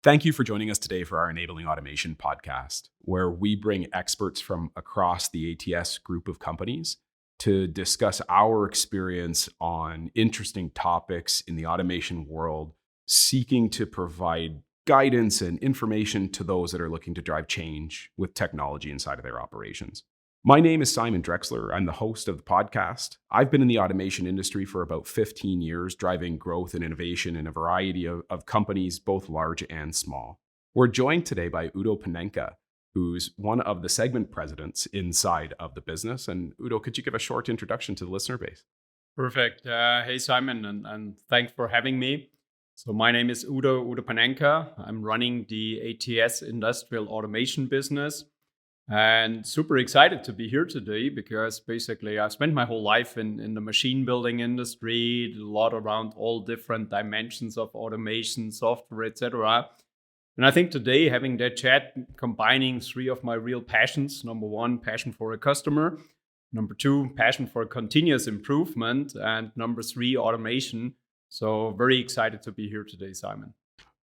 Thank you for joining us today for our Enabling Automation podcast, where we bring experts from across the ATS group of companies to discuss our experience on interesting topics in the automation world, seeking to provide guidance and information to those that are looking to drive change with technology inside of their operations. My name is Simon Drexler. I'm the host of the podcast. I've been in the automation industry for about 15 years, driving growth and innovation in a variety of companies, both large and small. We're joined today by Udo Panenka, who's one of the segment presidents inside of the business. And Udo, could you give a short introduction to the listener base? Perfect. Hey, Simon, and thanks for having me. So my name is Udo Panenka. I'm running the ATS industrial automation business. And super excited to be here today because basically I've spent my whole life in the machine building industry, a lot around all different dimensions of automation, software, etc. And I think today having that chat, combining three of my real passions. Number one, passion for a customer. Number two, passion for continuous improvement. And number three, automation. So very excited to be here today, Simon.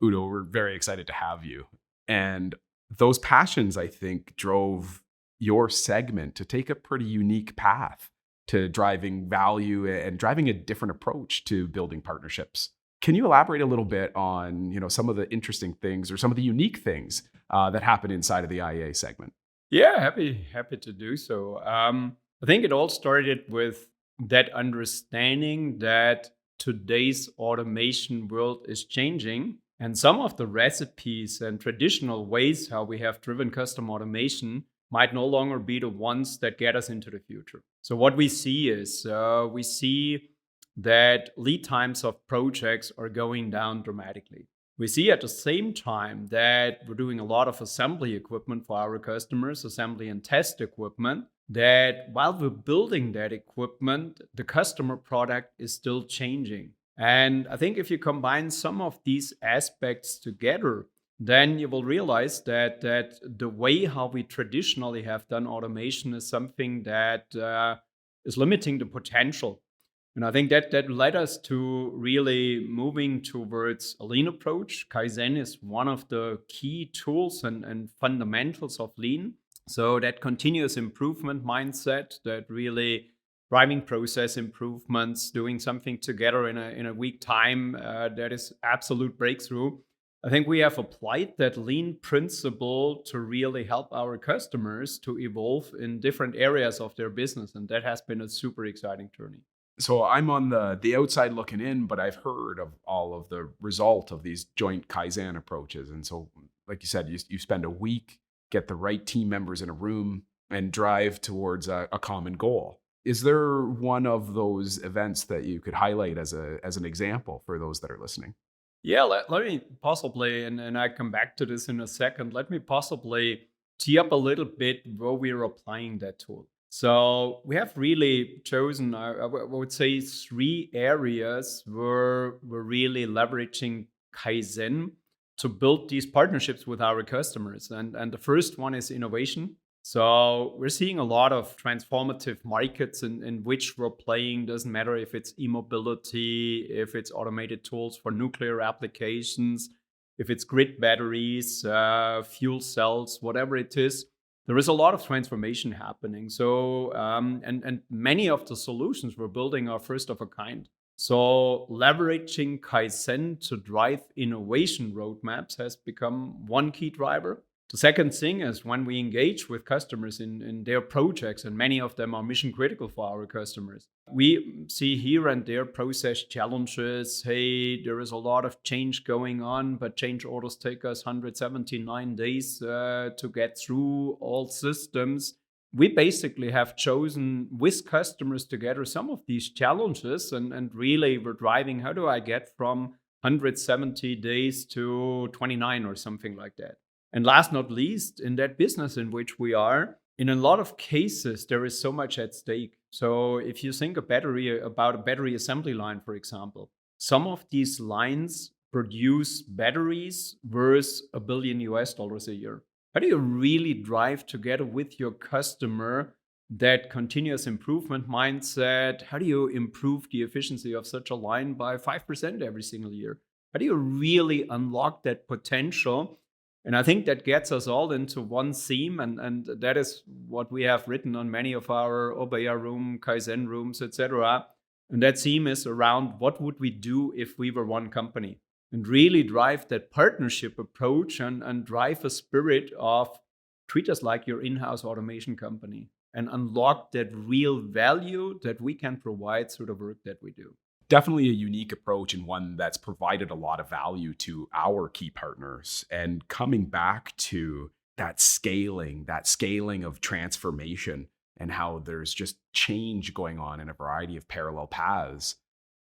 Udo, we're very excited to have you. And those passions, I think, drove your segment to take a pretty unique path to driving value and driving a different approach to building partnerships. Can you elaborate a little bit on, some of the interesting things or some of the unique things that happen inside of the IEA segment? Yeah, happy to do so. I think it all started with that understanding that today's automation world is changing. And some of the recipes and traditional ways how we have driven custom automation might no longer be the ones that get us into the future. So what we see is we see that lead times of projects are going down dramatically. We see at the same time that we're doing a lot of assembly equipment for our customers, assembly and test equipment, that while we're building that equipment, the customer product is still changing. And I think if you combine some of these aspects together, then you will realize that the way how we traditionally have done automation is something that is limiting the potential. And I think that led us to really moving towards a lean approach. Kaizen is one of the key tools and fundamentals of lean. So that continuous improvement mindset that really driving process improvements, doing something together in a week time, that is absolute breakthrough. I think we have applied that lean principle to really help our customers to evolve in different areas of their business. And that has been a super exciting journey. So I'm on the outside looking in, but I've heard of all of the result of these joint Kaizen approaches. And so, like you said, you spend a week, get the right team members in a room and drive towards a common goal. Is there one of those events that you could highlight as an example for those that are listening? Yeah, let me possibly, and I come back to this in a second, let me possibly tee up a little bit where we're applying that tool. So we have really chosen, I would say, three areas where we're really leveraging Kaizen to build these partnerships with our customers. And the first one is innovation. So we're seeing a lot of transformative markets in which we're playing. Doesn't matter if it's e-mobility, if it's automated tools for nuclear applications, if it's grid batteries, fuel cells, whatever it is. There is a lot of transformation happening. So and many of the solutions we're building are first of a kind. So leveraging Kaizen to drive innovation roadmaps has become one key driver. The second thing is when we engage with customers in their projects, and many of them are mission critical for our customers, we see here and there process challenges. Hey, there is a lot of change going on, but change orders take us 179 days to get through all systems. We basically have chosen with customers together some of these challenges and really we're driving, how do I get from 170 days to 29 or something like that? And last not least, in that business in which we are, in a lot of cases, there is so much at stake. So if you think about a battery assembly line, for example, some of these lines produce batteries worth $1 billion a year. How do you really drive together with your customer that continuous improvement mindset? How do you improve the efficiency of such a line by 5% every single year? How do you really unlock that potential? And I think that gets us all into one theme, and that is what we have written on many of our Obaya room, Kaizen rooms, etc. And that theme is around what would we do if we were one company, and really drive that partnership approach and drive a spirit of treat us like your in-house automation company and unlock that real value that we can provide through the work that we do. Definitely a unique approach and one that's provided a lot of value to our key partners. And coming back to that scaling of transformation and how there's just change going on in a variety of parallel paths,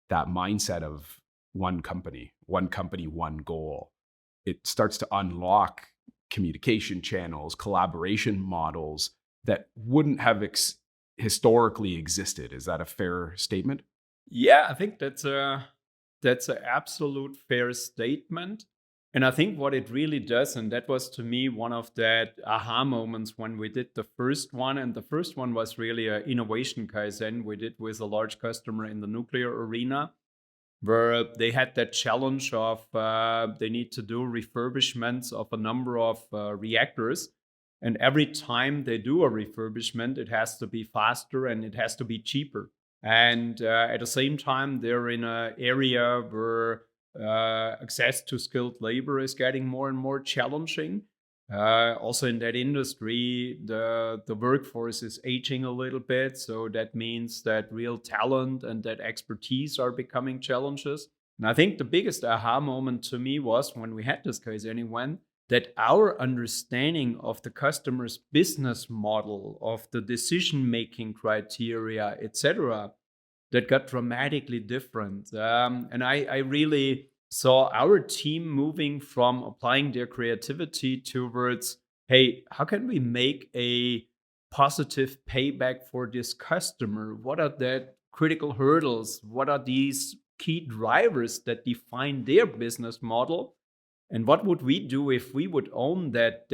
that mindset of one company, one goal, it starts to unlock communication channels, collaboration models that wouldn't have historically existed. Is that a fair statement? Yeah, I think that's a absolute fair statement. And I think what it really does, and that was to me one of that aha moments when we did the first one, and the first one was really an innovation Kaizen we did with a large customer in the nuclear arena, where they had that challenge of they need to do refurbishments of a number of reactors. And every time they do a refurbishment, it has to be faster and it has to be cheaper. And at the same time, they're in an area where access to skilled labor is getting more and more challenging. Also in that industry, the workforce is aging a little bit. So that means that real talent and that expertise are becoming challenges. And I think the biggest aha moment to me was when we had this Kaizen event, that our understanding of the customer's business model, of the decision-making criteria, etc., that got dramatically different. And I really saw our team moving from applying their creativity towards, hey, how can we make a positive payback for this customer? What are the critical hurdles? What are these key drivers that define their business model? And what would we do if we would own that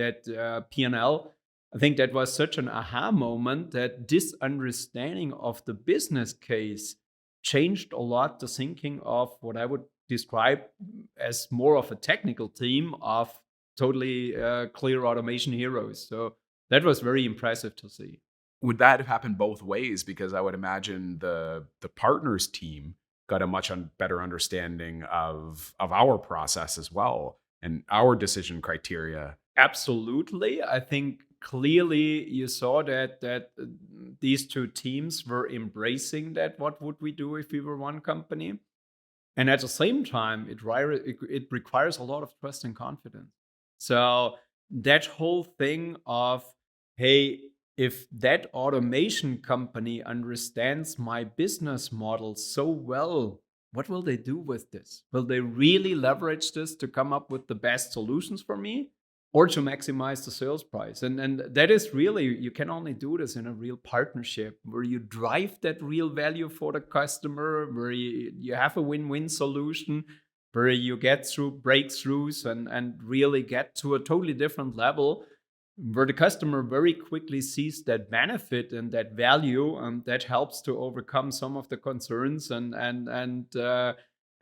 P&L? I think that was such an aha moment that this understanding of the business case changed a lot the thinking of what I would describe as more of a technical team of totally clear automation heroes. So that was very impressive to see. Would that have happened both ways? Because I would imagine the partners team got a much better understanding of our process as well and our decision criteria. Absolutely. I think clearly you saw that these two teams were embracing that. What would we do if we were one company? And at the same time, it requires a lot of trust and confidence. So that whole thing of, hey, if that automation company understands my business model so well, what will they do with this? Will they really leverage this to come up with the best solutions for me or to maximize the sales price? And that is really, you can only do this in a real partnership where you drive that real value for the customer, where you have a win-win solution, where you get through breakthroughs and really get to a totally different level, where the customer very quickly sees that benefit and that value, and that helps to overcome some of the concerns and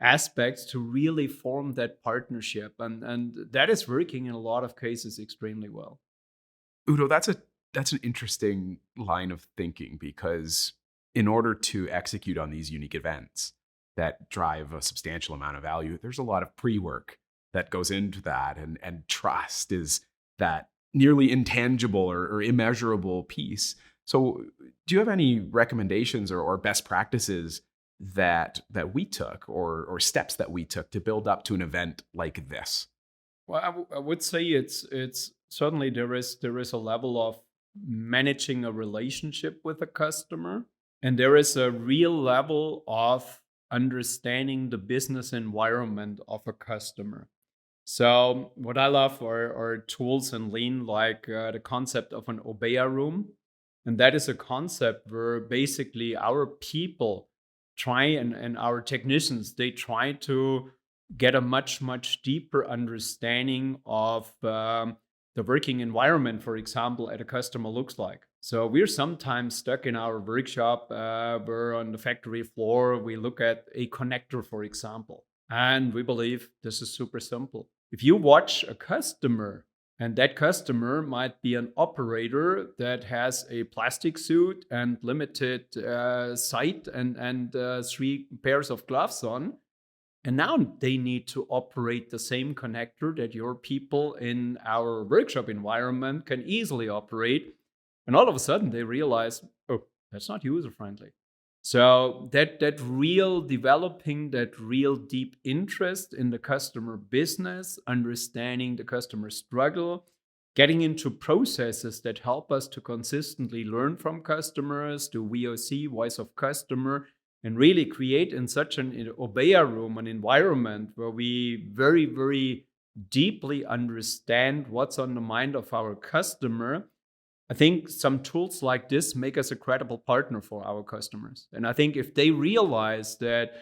aspects to really form that partnership, and that is working in a lot of cases extremely well. Udo, that's an interesting line of thinking, because in order to execute on these unique events that drive a substantial amount of value, there's a lot of pre-work that goes into that, and trust is that nearly intangible or immeasurable piece. So do you have any recommendations or best practices that we took, or steps that we took to build up to an event like this? Well, I would say it's certainly there is a level of managing a relationship with a customer, and there is a real level of understanding the business environment of a customer. So what I love are tools in Lean, like the concept of an Obeya room. And that is a concept where basically our people try, and our technicians, they try to get a much deeper understanding of the working environment, for example, at a customer looks like. So we're sometimes stuck in our workshop, we're on the factory floor, we look at a connector, for example. And we believe this is super simple. If you watch a customer, and that customer might be an operator that has a plastic suit and limited sight and 3 pairs of gloves on, and now they need to operate the same connector that your people in our workshop environment can easily operate. And all of a sudden they realize, oh, that's not user friendly. So that real developing that real deep interest in the customer business, understanding the customer struggle, getting into processes that help us to consistently learn from customers, do VOC, voice of customer, and really create in such an Obeya room, an environment where we very, very deeply understand what's on the mind of our customer. I think some tools like this make us a credible partner for our customers. And I think if they realize that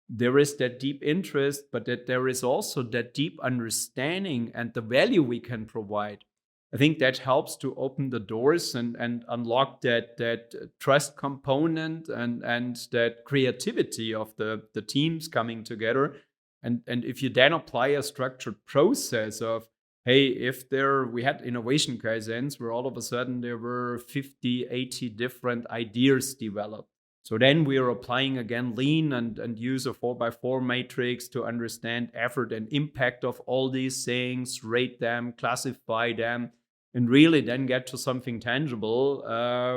there is that deep interest, but that there is also that deep understanding and the value we can provide, I think that helps to open the doors and unlock that trust component and that creativity of the teams coming together. And if you then apply a structured process of, hey, if we had innovation Kaizens where all of a sudden there were 50, 80 different ideas developed. So then we are applying again lean and use a 4x4 matrix to understand effort and impact of all these things, rate them, classify them, and really then get to something tangible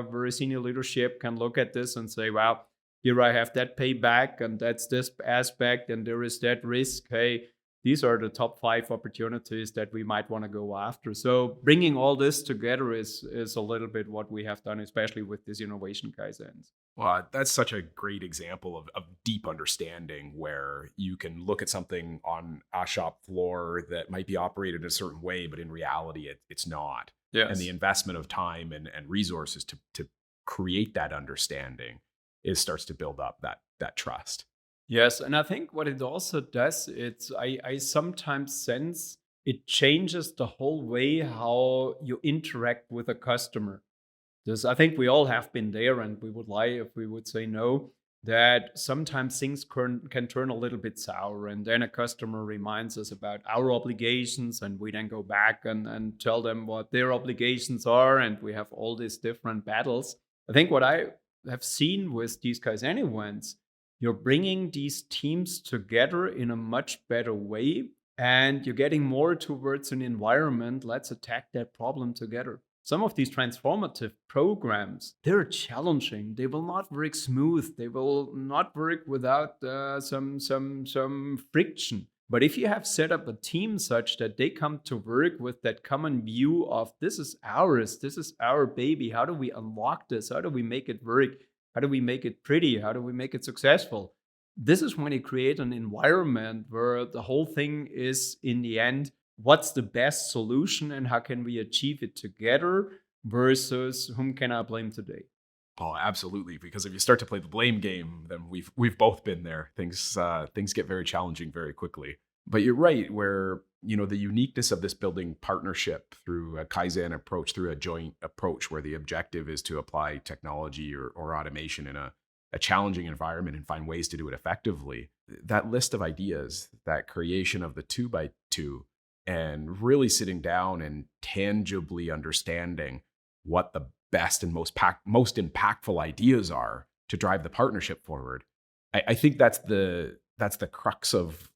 where a senior leadership can look at this and say, wow, here I have that payback and that's this aspect and there is that risk. Hey, these are the top 5 opportunities that we might want to go after. So bringing all this together is a little bit what we have done, especially with this innovation Kaizens. Well, that's such a great example of deep understanding where you can look at something on a shop floor that might be operated a certain way, but in reality, it's not. Yes. And the investment of time and resources to create that understanding starts to build up that trust. Yes, and I think what it also does, I sometimes sense it changes the whole way how you interact with a customer. Because I think we all have been there, and we would lie if we would say no, that sometimes things can turn a little bit sour, and then a customer reminds us about our obligations, and we then go back and tell them what their obligations are, and we have all these different battles. I think what I have seen with these Kaizen events, you're bringing these teams together in a much better way, and you're getting more towards an environment. Let's attack that problem together. Some of these transformative programs, they're challenging. They will not work smooth. They will not work without some friction. But if you have set up a team such that they come to work with that common view of this is ours, this is our baby, how do we unlock this? How do we make it work? How do we make it pretty? How do we make it successful? This is when you create an environment where the whole thing is, in the end, what's the best solution and how can we achieve it together versus whom can I blame today? Oh, absolutely. Because if you start to play the blame game, then we've both been there. Things get very challenging very quickly. But you're right, where the uniqueness of this building partnership through a Kaizen approach, through a joint approach, where the objective is to apply technology or automation in a challenging environment and find ways to do it effectively. That list of ideas, that creation of the 2x2, and really sitting down and tangibly understanding what the best and most impactful ideas are to drive the partnership forward. I think that's the crux of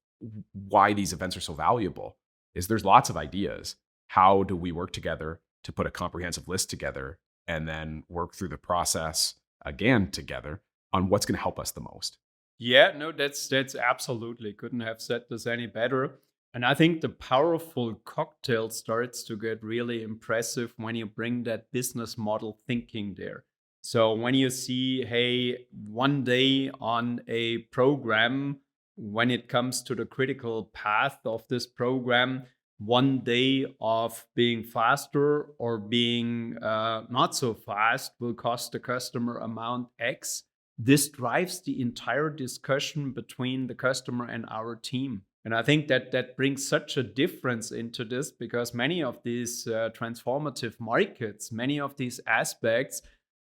why these events are so valuable. Is there's lots of ideas. How do we work together to put a comprehensive list together and then work through the process again together on what's going to help us the most? Yeah, no, that's absolutely, couldn't have said this any better. And I think the powerful cocktail starts to get really impressive when you bring that business model thinking there. So when you see, hey, one day on a program, when it comes to the critical path of this program, one day of being faster or being not so fast will cost the customer amount X. This drives the entire discussion between the customer and our team. And I think that brings such a difference into this, because many of these transformative markets, many of these aspects,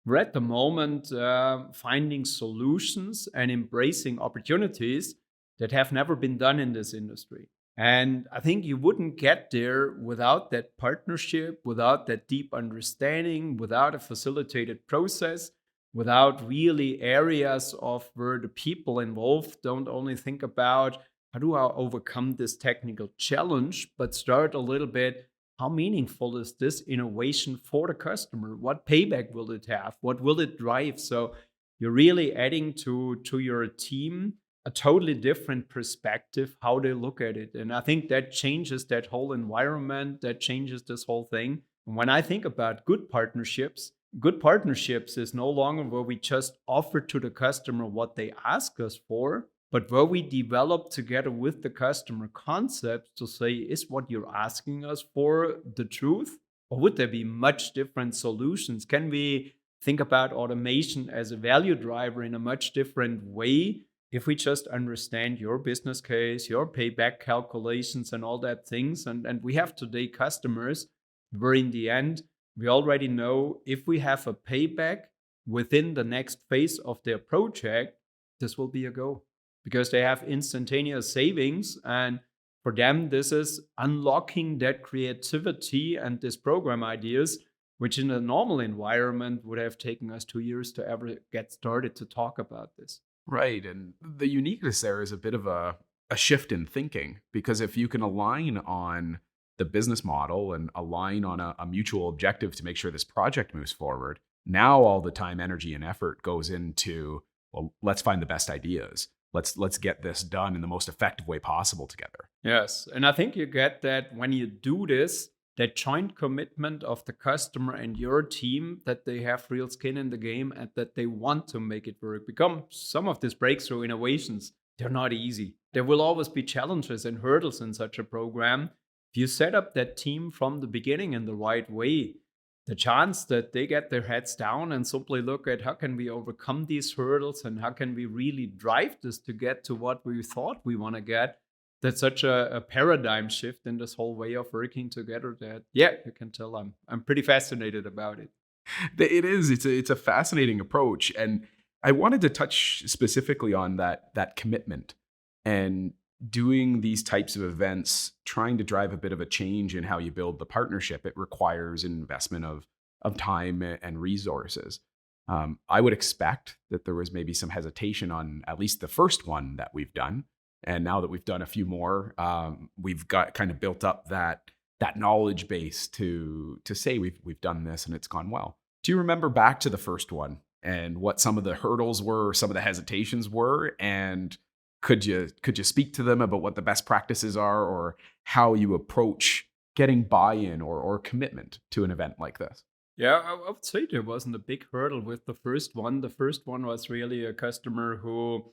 we're at the moment finding solutions and embracing opportunities that have never been done in this industry. And I think you wouldn't get there without that partnership, without that deep understanding, without a facilitated process, without really areas of where the people involved don't only think about how do I overcome this technical challenge, but start a little bit, how meaningful is this innovation for the customer? What payback will it have? What will it drive? So you're really adding to your team a totally different perspective, how they look at it. And I think that changes that whole environment, that changes this whole thing. And when I think about good partnerships is no longer where we just offer to the customer what they ask us for, but where we develop together with the customer concepts to say, is what you're asking us for the truth? Or would there be much different solutions? Can we think about automation as a value driver in a much different way if we just understand your business case, your payback calculations and all that things? And we have today customers where in the end, we already know if we have a payback within the next phase of their project, this will be a go because they have instantaneous savings. And for them, this is unlocking that creativity and this program ideas, which in a normal environment would have taken us 2 years to ever get started to talk about this. Right. And the uniqueness there is a bit of a shift in thinking, because if you can align on the business model and align on a mutual objective to make sure this project moves forward, now all the time, energy, and effort goes into, well, let's find the best ideas. Let's get this done in the most effective way possible together. Yes. And I think you get that when you do this, that joint commitment of the customer and your team, that they have real skin in the game and that they want to make it work. Become some of these breakthrough innovations, they're not easy. There will always be challenges and hurdles in such a program. If you set up that team from the beginning in the right way, the chance that they get their heads down and simply look at how can we overcome these hurdles and how can we really drive this to get to what we thought we want to get, that's such a paradigm shift in this whole way of working together that, yeah, you can tell I'm pretty fascinated about it. It is. It's a fascinating approach. And I wanted to touch specifically on that commitment and doing these types of events, trying to drive a bit of a change in how you build the partnership. It requires an investment of time and resources. I would expect that there was maybe some hesitation on at least the first one that we've done. And now that we've done a few more, we've got kind of built up that knowledge base to say we've done this and it's gone well. Do you remember back to the first one and what some of the hurdles were, some of the hesitations were, and could you speak to them about what the best practices are or how you approach getting buy-in or commitment to an event like this? Yeah, I would say there wasn't a big hurdle with the first one. The first one was really a customer who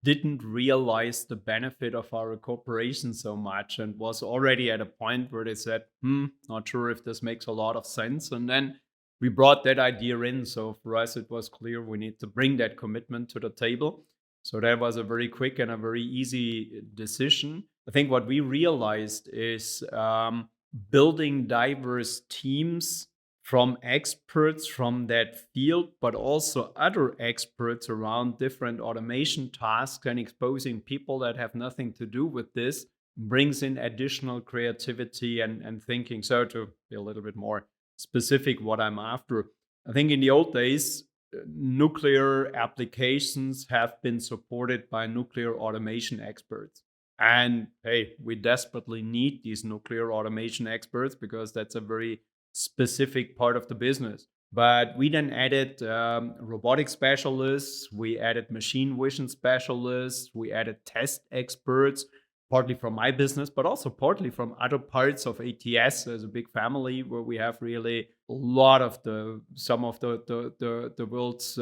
didn't realize the benefit of our cooperation so much and was already at a point where they said, not sure if this makes a lot of sense. And then we brought that idea in. So for us, it was clear we need to bring that commitment to the table. So that was a very quick and a very easy decision. I think what we realized is building diverse teams from experts from that field, but also other experts around different automation tasks and exposing people that have nothing to do with this brings in additional creativity and thinking. So to be a little bit more specific what I'm after, I think in the old days, nuclear applications have been supported by nuclear automation experts. And hey, we desperately need these nuclear automation experts because that's a very specific part of the business. But we then added robotic specialists, we added machine vision specialists, we added test experts, partly from my business, but also partly from other parts of ATS as a big family where we have really a lot of some of the world's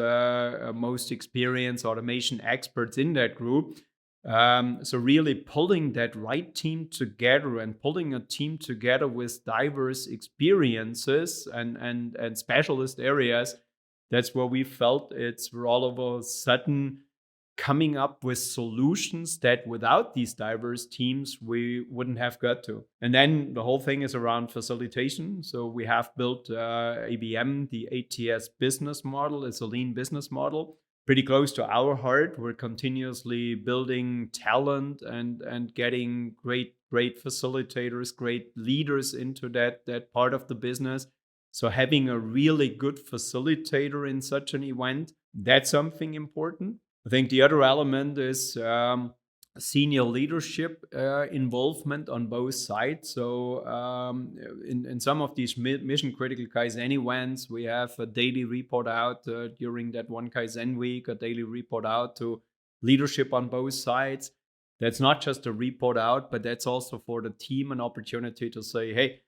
most experienced automation experts in that group. So really pulling that right team together and pulling a team together with diverse experiences and specialist areas, that's where we felt we're all of a sudden coming up with solutions that without these diverse teams, we wouldn't have got to. And then the whole thing is around facilitation. So we have built ABM, the ATS business model. It's a lean business model pretty close to our heart. We're continuously building talent and getting great facilitators, great leaders into that part of the business. So having a really good facilitator in such an event, that's something important. I think the other element is senior leadership involvement on both sides. So in some of these mission critical Kaizen events, we have a daily report out during that one Kaizen week, a daily report out to leadership on both sides. That's not just a report out, but that's also for the team an opportunity to say, hey,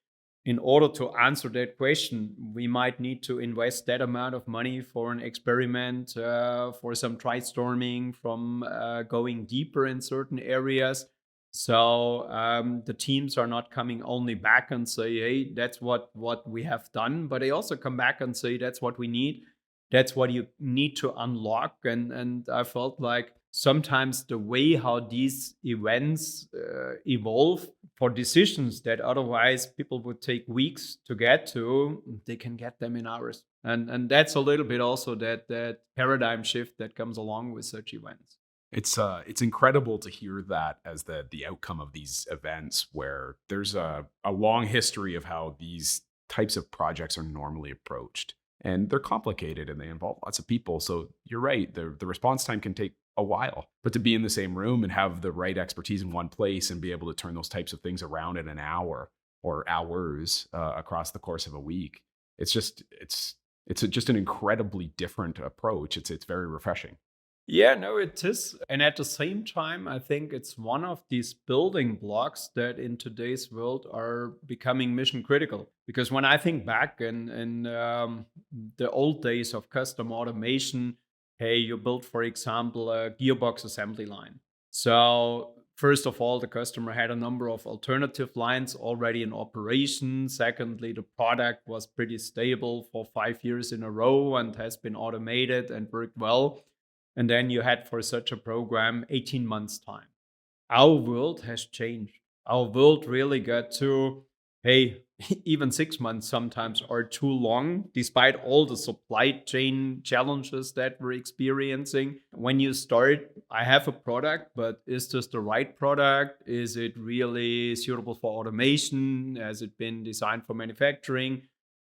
in order to answer that question, we might need to invest that amount of money for an experiment, for some try-storming, from going deeper in certain areas. So the teams are not coming only back and say, hey, that's what we have done, but they also come back and say, that's what we need. That's what you need to unlock. And I felt like sometimes the way how these events evolve for decisions that otherwise people would take weeks to get to, they can get them in hours. And that's a little bit also that paradigm shift that comes along with such events. It's incredible to hear that as the outcome of these events, where there's a long history of how these types of projects are normally approached. And they're complicated and they involve lots of people. So you're right, the response time can take a while. But to be in the same room and have the right expertise in one place and be able to turn those types of things around in an hour or hours across the course of a week, it's just an incredibly different approach. It's very refreshing. Yeah, no, it is. And at the same time, I think it's one of these building blocks that in today's world are becoming mission critical. Because when I think back in the old days of custom automation, hey, you built, for example, a gearbox assembly line. So first of all, the customer had a number of alternative lines already in operation. Secondly, the product was pretty stable for 5 years in a row and has been automated and worked well. And then you had for such a program 18 months time. Our world has changed. Our world really got to, hey, even 6 months sometimes are too long, despite all the supply chain challenges that we're experiencing. When you start, I have a product, but is this the right product? Is it really suitable for automation? Has it been designed for manufacturing?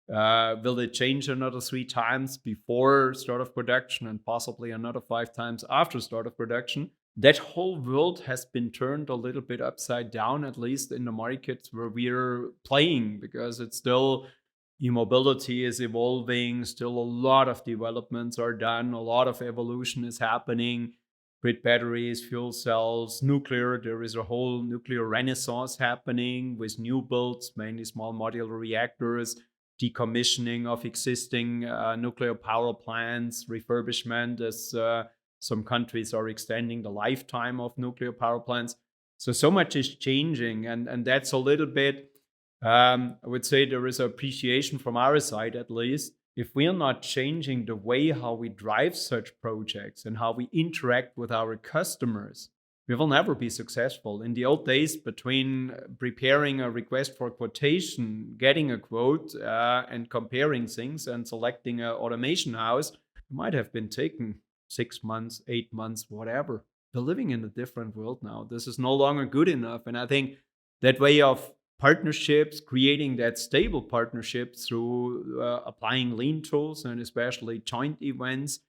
Will it change another 3 times before start of production and possibly another 5 times after start of production? That whole world has been turned a little bit upside down, at least in the markets where we're playing, because it's still e-mobility is evolving, still a lot of developments are done, a lot of evolution is happening. Grid batteries, fuel cells, nuclear. There is a whole nuclear renaissance happening with new builds, mainly small modular reactors, decommissioning of existing nuclear power plants, refurbishment as some countries are extending the lifetime of nuclear power plants. So much is changing. And that's a little bit, I would say there is appreciation from our side, at least. If we are not changing the way how we drive such projects and how we interact with our customers, we will never be successful. In the old days, between preparing a request for quotation, getting a quote, and comparing things and selecting an automation house, it might have been taken 6 months, 8 months, whatever. We're living in a different world now. This is no longer good enough. And I think that way of partnerships, creating that stable partnership through applying lean tools and especially joint events,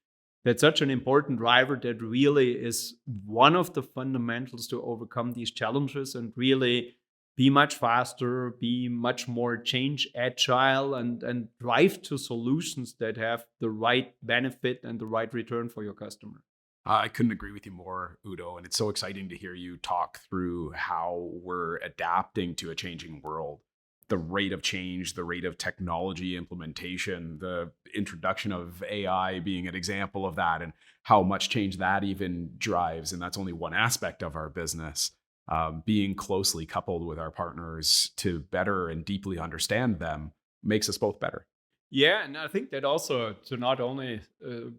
that's such an important driver that really is one of the fundamentals to overcome these challenges and really be much faster, be much more change agile, and drive to solutions that have the right benefit and the right return for your customer. I couldn't agree with you more, Udo. And it's so exciting to hear you talk through how we're adapting to a changing world. The rate of change, the rate of technology implementation, the introduction of AI being an example of that, and how much change that even drives. And that's only one aspect of our business. Being closely coupled with our partners to better and deeply understand them makes us both better. Yeah, and I think that also to not only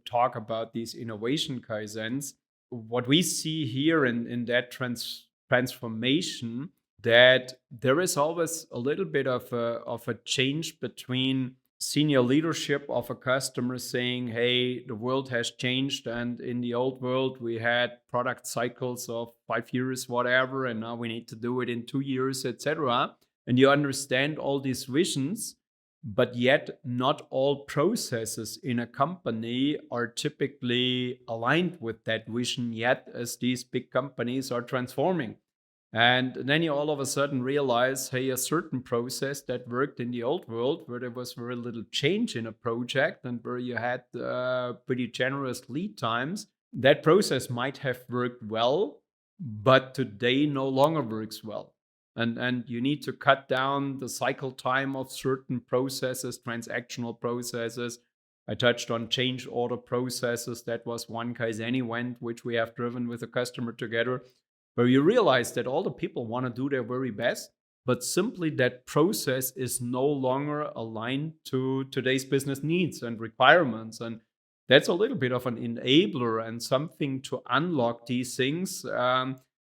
talk about these innovation kaizens, what we see here in that transformation, that there is always a little bit of a change between senior leadership of a customer saying, hey, the world has changed, and in the old world we had product cycles of 5 years, whatever, and now we need to do it in 2 years, etc. And you understand all these visions, but yet not all processes in a company are typically aligned with that vision yet, as these big companies are transforming. And then you all of a sudden realize, hey, a certain process that worked in the old world, where there was very little change in a project and where you had pretty generous lead times, that process might have worked well, but today no longer works well. And you need to cut down the cycle time of certain processes, transactional processes. I touched on change order processes. That was one Kaizen event which we have driven with a customer together, where you realize that all the people want to do their very best, but simply that process is no longer aligned to today's business needs and requirements. And that's a little bit of an enabler and something to unlock these things.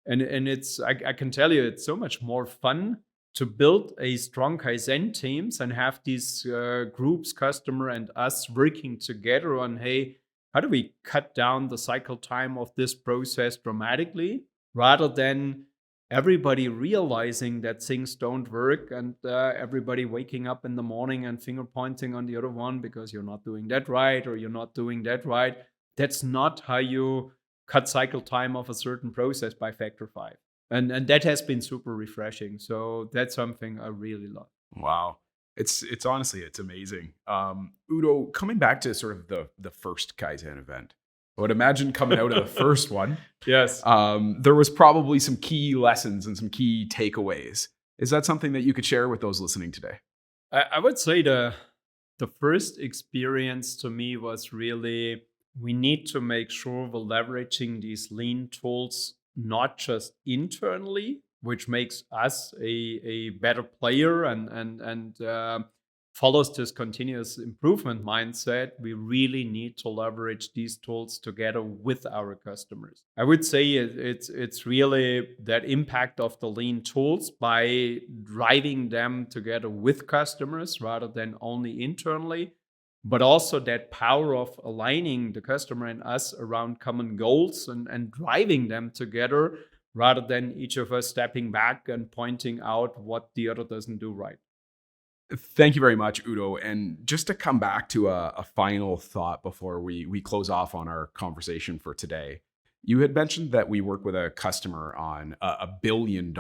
And it's, I can tell you, it's so much more fun to build a strong Kaizen teams and have these groups, customer and us, working together on, hey, how do we cut down the cycle time of this process dramatically, rather than everybody realizing that things don't work and everybody waking up in the morning and finger pointing on the other one because you're not doing that right or you're not doing that right. That's not how you cut cycle time of a certain process by factor 5. And that has been super refreshing. So that's something I really love. Wow. It's honestly, it's amazing. Udo, coming back to sort of the first Kaizen event, I would imagine coming out of the first one, Yes. there was probably some key lessons and some key takeaways. Is that something that you could share with those listening today? I would say the first experience to me was really, we need to make sure we're leveraging these lean tools not just internally, which makes us a better player and follows this continuous improvement mindset. We really need to leverage these tools together with our customers. I would say it's really that impact of the lean tools by driving them together with customers rather than only internally, but also that power of aligning the customer and us around common goals and driving them together rather than each of us stepping back and pointing out what the other doesn't do right. Thank you very much, Udo. And just to come back to a final thought before we close off on our conversation for today, you had mentioned that we work with a customer on $1 billion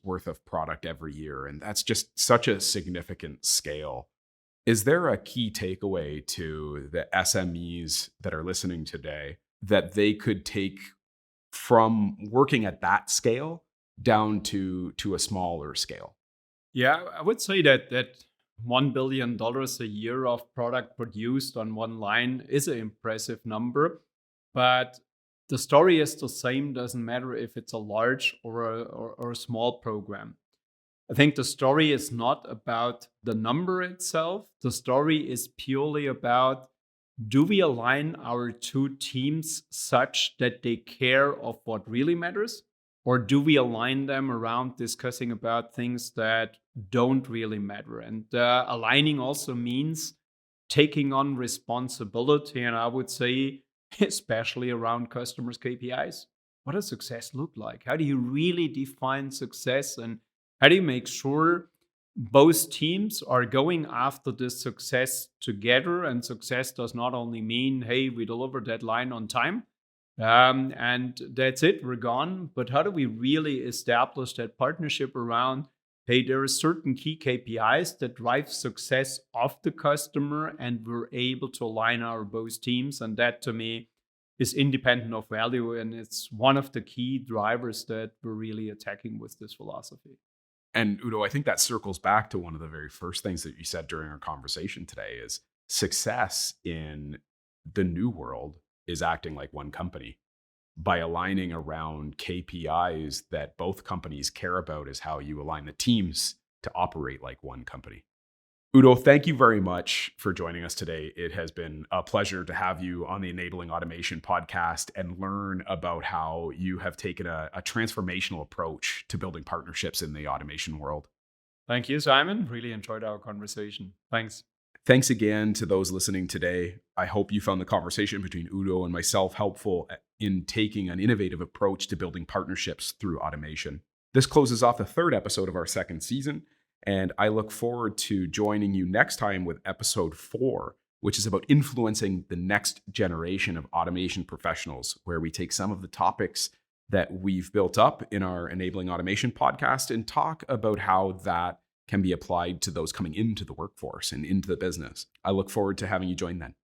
worth of product every year, and that's just such a significant scale. Is there a key takeaway to the SMEs that are listening today that they could take from working at that scale down to a smaller scale? Yeah, I would say that $1 billion a year of product produced on one line is an impressive number, but the story is the same. Doesn't matter if it's a large or a small program. I think the story is not about the number itself. The story is purely about, do we align our two teams such that they care of what really matters? Or do we align them around discussing about things that don't really matter? And aligning also means taking on responsibility. And I would say, especially around customers' KPIs. What does success look like? How do you really define success? And how do you make sure both teams are going after this success together? And success does not only mean, hey, we delivered that line on time, and that's it, we're gone. But how do we really establish that partnership around, hey, there are certain key KPIs that drive success of the customer, and we're able to align our both teams. And that, to me, is independent of value. And it's one of the key drivers that we're really attacking with this philosophy. And Udo, I think that circles back to one of the very first things that you said during our conversation today is success in the new world is acting like one company. By aligning around KPIs that both companies care about is how you align the teams to operate like one company. Udo, thank you very much for joining us today. It has been a pleasure to have you on the Enabling Automation podcast and learn about how you have taken a transformational approach to building partnerships in the automation world. Thank you, Simon. Really enjoyed our conversation. Thanks. Thanks again to those listening today. I hope you found the conversation between Udo and myself helpful in taking an innovative approach to building partnerships through automation. This closes off the third episode of our second season, and I look forward to joining you next time with episode 4, which is about influencing the next generation of automation professionals, where we take some of the topics that we've built up in our Enabling Automation podcast and talk about how that can be applied to those coming into the workforce and into the business. I look forward to having you join then.